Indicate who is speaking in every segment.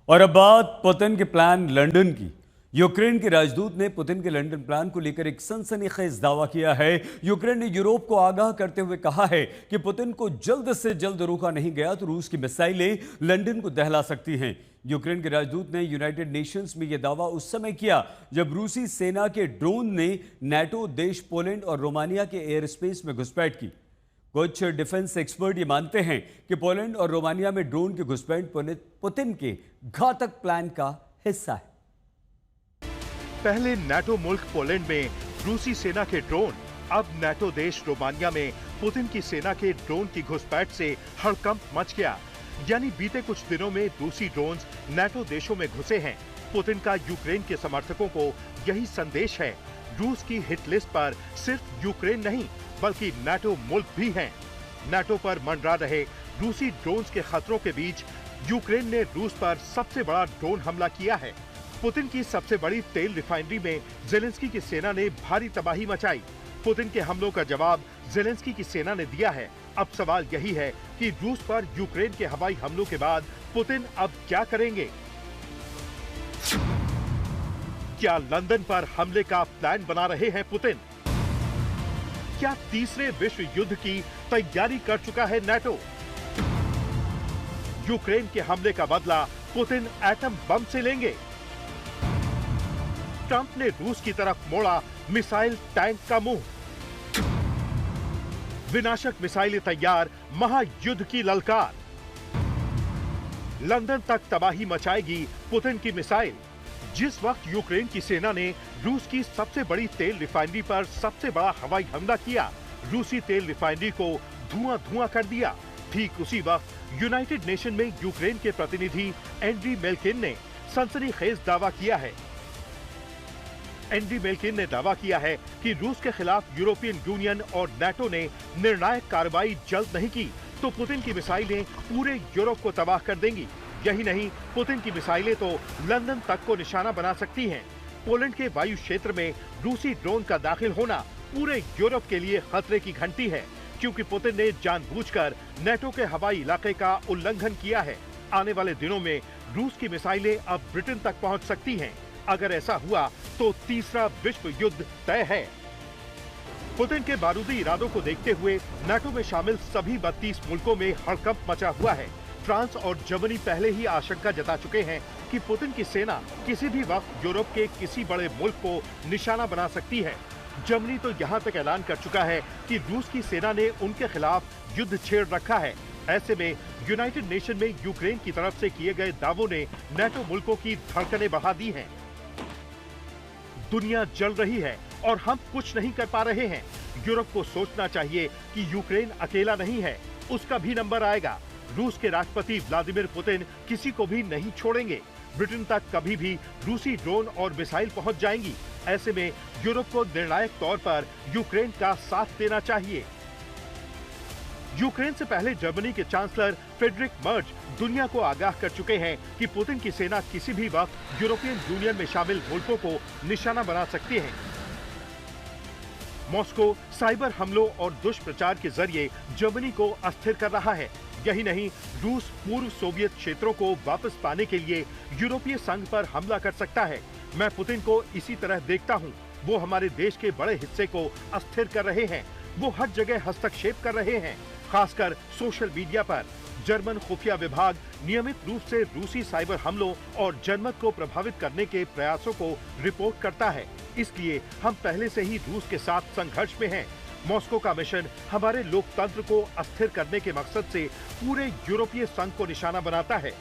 Speaker 1: और अब बात पुतिन के प्लान लंदन की। यूक्रेन के राजदूत ने पुतिन के लंदन प्लान को लेकर एक सनसनीखेज दावा किया है। यूक्रेन ने यूरोप को आगाह करते हुए कहा है कि पुतिन को जल्द से जल्द रोका नहीं गया तो रूस की मिसाइलें लंदन को दहला सकती हैं। यूक्रेन के राजदूत ने यूनाइटेड नेशंस में यह दावा उस समय किया जब रूसी सेना के ड्रोन ने नाटो देश पोलैंड और रोमानिया के एयर स्पेस में घुसपैठ की। कुछ डिफेंस एक्सपर्ट ये मानते हैं कि पोलैंड और रोमानिया में ड्रोन की घुसपैठ पुतिन के घातक प्लान का हिस्सा है।
Speaker 2: पहले नाटो मुल्क पोलैंड में रूसी सेना के ड्रोन, अब नाटो देश रोमानिया में पुतिन की सेना के ड्रोन की घुसपैठ से हड़कंप मच गया। यानी बीते कुछ दिनों में रूसी ड्रोन्स नाटो देशों में घुसे हैं। पुतिन का यूक्रेन के समर्थकों को यही संदेश है। रूस की हिट लिस्ट पर सिर्फ यूक्रेन नहीं बल्कि नाटो मुल्क भी हैं। नाटो पर मंडरा रहे रूसी ड्रोन्स के खतरों के बीच यूक्रेन ने रूस पर सबसे बड़ा ड्रोन हमला किया है। पुतिन की सबसे बड़ी तेल रिफाइनरी में जेलेंस्की की सेना ने भारी तबाही मचाई। पुतिन के हमलों का जवाब जेलेंस्की की सेना ने दिया है। अब सवाल यही है कि रूस पर यूक्रेन के हवाई हमलों के बाद पुतिन अब क्या करेंगे? क्या लंदन पर हमले का प्लान बना रहे हैं पुतिन? क्या तीसरे विश्व युद्ध की तैयारी कर चुका है नाटो? यूक्रेन के हमले का बदला पुतिन एटम बम से लेंगे? ट्रंप ने रूस की तरफ मोड़ा मिसाइल टैंक का मुंह। विनाशक मिसाइलें तैयार, महायुद्ध की ललकार। लंदन तक तबाही मचाएगी पुतिन की मिसाइल। जिस वक्त यूक्रेन की सेना ने रूस की सबसे बड़ी तेल रिफाइनरी पर सबसे बड़ा हवाई हमला किया, रूसी तेल रिफाइनरी को धुआं-धुआं कर दिया, ठीक उसी वक्त यूनाइटेड नेशन में यूक्रेन के प्रतिनिधि एंड्री मेल्किन ने सनसनीखेज दावा किया है। एंड्री मेल्किन ने दावा किया है कि रूस के खिलाफ यूरोपियन यूनियन और नाटो ने निर्णायक कार्रवाई जल्द नहीं की तो पुतिन की मिसाइलें पूरे यूरोप को तबाह कर देंगी। यही नहीं, पुतिन की मिसाइलें तो लंदन तक को निशाना बना सकती हैं। पोलैंड के वायु क्षेत्र में रूसी ड्रोन का दाखिल होना पूरे यूरोप के लिए खतरे की घंटी है, क्योंकि पुतिन ने जानबूझकर नाटो के हवाई इलाके का उल्लंघन किया है। आने वाले दिनों में रूस की मिसाइलें अब ब्रिटेन तक पहुंच सकती हैं। अगर ऐसा हुआ तो तीसरा विश्व युद्ध तय है। पुतिन के बारूदी इरादों को देखते हुए नाटो में शामिल सभी 32 मुल्कों में हड़कंप मचा हुआ है। फ्रांस और जर्मनी पहले ही आशंका जता चुके हैं कि पुतिन की सेना किसी भी वक्त यूरोप के किसी बड़े मुल्क को निशाना बना सकती है। जर्मनी तो यहाँ तक ऐलान कर चुका है कि रूस की सेना ने उनके खिलाफ युद्ध छेड़ रखा है। ऐसे में यूनाइटेड नेशन में यूक्रेन की तरफ से किए गए दावों ने नाटो मुल्कों की धड़कनें बढ़ा दी हैं। दुनिया जल रही है और हम कुछ नहीं कर पा रहे हैं। यूरोप को सोचना चाहिए कि यूक्रेन अकेला नहीं है, उसका भी नंबर आएगा। रूस के राष्ट्रपति व्लादिमीर पुतिन किसी को भी नहीं छोड़ेंगे। ब्रिटेन तक कभी भी रूसी ड्रोन और मिसाइल पहुंच जाएंगी। ऐसे में यूरोप को निर्णायक तौर पर यूक्रेन का साथ देना चाहिए। यूक्रेन से पहले जर्मनी के चांसलर फ्रेडरिक मर्ज दुनिया को आगाह कर चुके हैं कि पुतिन की सेना किसी भी वक्त यूरोपियन यूनियन में शामिल मुल्कों को निशाना बना सकती है। मॉस्को साइबर हमलों और दुष्प्रचार के जरिए जर्मनी को अस्थिर कर रहा है। यही नहीं, रूस पूर्व सोवियत क्षेत्रों को वापस पाने के लिए यूरोपीय संघ पर हमला कर सकता है। मैं पुतिन को इसी तरह देखता हूं। वो हमारे देश के बड़े हिस्से को अस्थिर कर रहे हैं। वो हर जगह हस्तक्षेप कर रहे हैं, खासकर सोशल मीडिया पर। जर्मन खुफिया विभाग नियमित रूप से रूसी साइबर हमलों और जनमत को प्रभावित करने के प्रयासों को रिपोर्ट करता है। इसलिए हम पहले से ही रूस के साथ संघर्ष में हैं। मॉस्को का मिशन हमारे लोकतंत्र को अस्थिर करने के मकसद से पूरे यूरोपीय संघ को निशाना बनाता है।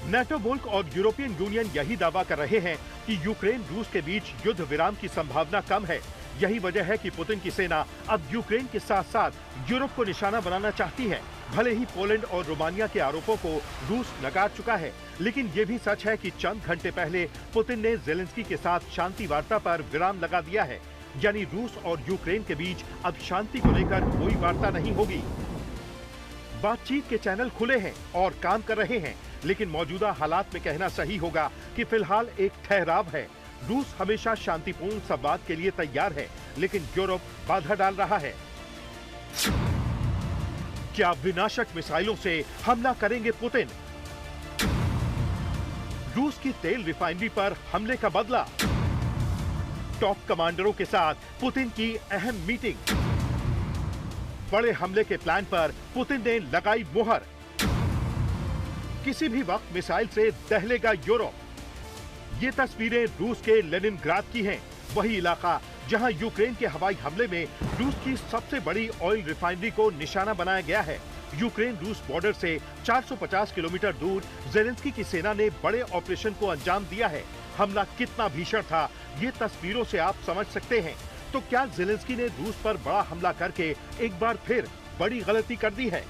Speaker 2: नाटो मुल्क और यूरोपियन यूनियन यही दावा कर रहे हैं कि यूक्रेन रूस के बीच युद्ध विराम की संभावना कम है। यही वजह है कि पुतिन की सेना अब यूक्रेन के साथ साथ यूरोप को निशाना बनाना चाहती है। भले ही पोलैंड और रोमानिया के आरोपों को रूस नकार चुका है, लेकिन ये भी सच है कि चंद घंटे पहले पुतिन ने जेलेंस्की के साथ शांति वार्ता पर विराम लगा दिया है। यानी रूस और यूक्रेन के बीच अब शांति को लेकर कोई वार्ता नहीं होगी। बातचीत के चैनल खुले हैं और काम कर रहे हैं, लेकिन मौजूदा हालात में कहना सही होगा कि फिलहाल एक ठहराव है। रूस हमेशा शांतिपूर्ण संवाद के लिए तैयार है, लेकिन यूरोप बाधा डाल रहा है। क्या विनाशक मिसाइलों से हमला करेंगे पुतिन? रूस की तेल रिफाइनरी पर हमले का बदला। टॉप कमांडरों के साथ पुतिन की अहम मीटिंग। बड़े हमले के प्लान पर पुतिन ने लगाई मुहर। किसी भी वक्त मिसाइल से दहलेगा यूरोप। ये तस्वीरें रूस के लेनिनग्राद की हैं, वही इलाका जहां यूक्रेन के हवाई हमले में रूस की सबसे बड़ी ऑयल रिफाइनरी को निशाना बनाया गया है। यूक्रेन रूस बॉर्डर से 450 किलोमीटर दूर जेलेंस्की की सेना ने बड़े ऑपरेशन को अंजाम दिया है। हमला कितना भीषण था, ये तस्वीरों से आप समझ सकते हैं। तो क्या जेलेंस्की ने रूस पर बड़ा हमला करके एक बार फिर बड़ी गलती कर दी है?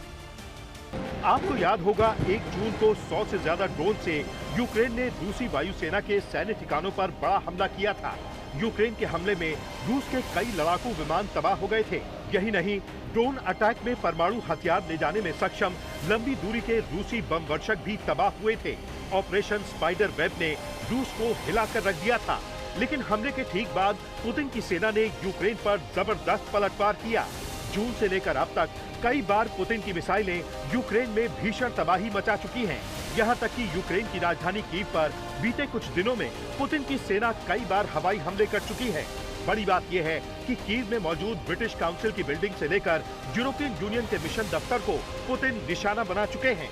Speaker 2: आपको याद होगा 1 जून को 100 से ज्यादा ड्रोन से यूक्रेन ने रूसी वायुसेना के सैन्य ठिकानों पर बड़ा हमला किया था। यूक्रेन के हमले में रूस के कई लड़ाकू विमान तबाह हो गए थे। यही नहीं, ड्रोन अटैक में परमाणु हथियार ले जाने में सक्षम लंबी दूरी के रूसी बम वर्षक भी तबाह हुए थे। ऑपरेशन स्पाइडर वेब ने रूस को हिलाकर रख दिया था। लेकिन हमले के ठीक बाद पुतिन की सेना ने यूक्रेन पर जबरदस्त पलटवार किया। जून से लेकर अब तक कई बार पुतिन की मिसाइलें यूक्रेन में भीषण तबाही मचा चुकी हैं। यहाँ तक कि यूक्रेन की राजधानी कीव पर बीते कुछ दिनों में पुतिन की सेना कई बार हवाई हमले कर चुकी है। बड़ी बात यह है कि कीव में मौजूद ब्रिटिश काउंसिल की बिल्डिंग से लेकर यूरोपियन यूनियन के मिशन दफ्तर को पुतिन निशाना बना चुके हैं।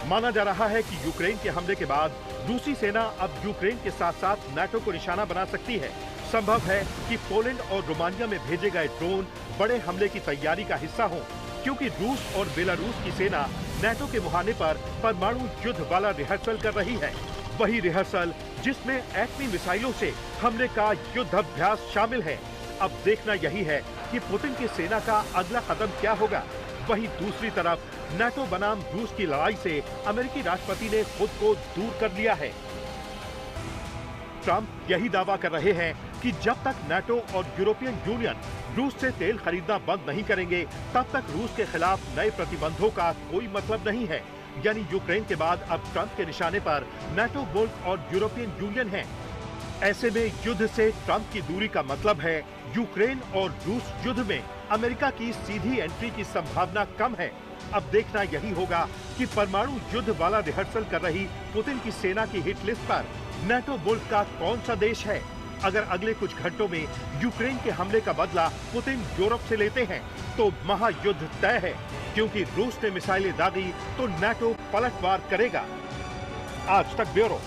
Speaker 2: माना जा रहा है कि यूक्रेन के हमले के बाद रूसी सेना अब यूक्रेन के साथ साथ नाटो को निशाना बना सकती है। संभव है कि पोलैंड और रोमानिया में भेजे गए ड्रोन बड़े हमले की तैयारी का हिस्सा हों, क्योंकि रूस और बेलारूस की सेना नाटो के मुहाने पर परमाणु युद्ध वाला रिहर्सल कर रही है। वही रिहर्सल जिसमें एटमी मिसाइलों से हमले का युद्धाभ्यास शामिल है। अब देखना यही है कि पुतिन की सेना का अगला कदम क्या होगा। वहीं दूसरी तरफ नाटो बनाम रूस की लड़ाई से अमेरिकी राष्ट्रपति ने खुद को दूर कर लिया है। ट्रंप यही दावा कर रहे हैं कि जब तक नाटो और यूरोपियन यूनियन रूस से तेल खरीदना बंद नहीं करेंगे, तब तक रूस के खिलाफ नए प्रतिबंधों का कोई मतलब नहीं है। यानी यूक्रेन के बाद अब ट्रंप के निशाने पर नाटो मुल्क और यूरोपियन यूनियन है। ऐसे में युद्ध से ट्रंप की दूरी का मतलब है यूक्रेन और रूस युद्ध में अमेरिका की सीधी एंट्री की संभावना कम है। अब देखना यही होगा कि परमाणु युद्ध वाला रिहर्सल कर रही पुतिन की सेना की हिट लिस्ट पर नाटो मुल्क का कौन सा देश है। अगर अगले कुछ घंटों में यूक्रेन के हमले का बदला पुतिन यूरोप से लेते हैं तो महायुद्ध तय है, क्योंकि रूस ने मिसाइलें दागी तो नाटो पलटवार करेगा। आज तक ब्यूरो।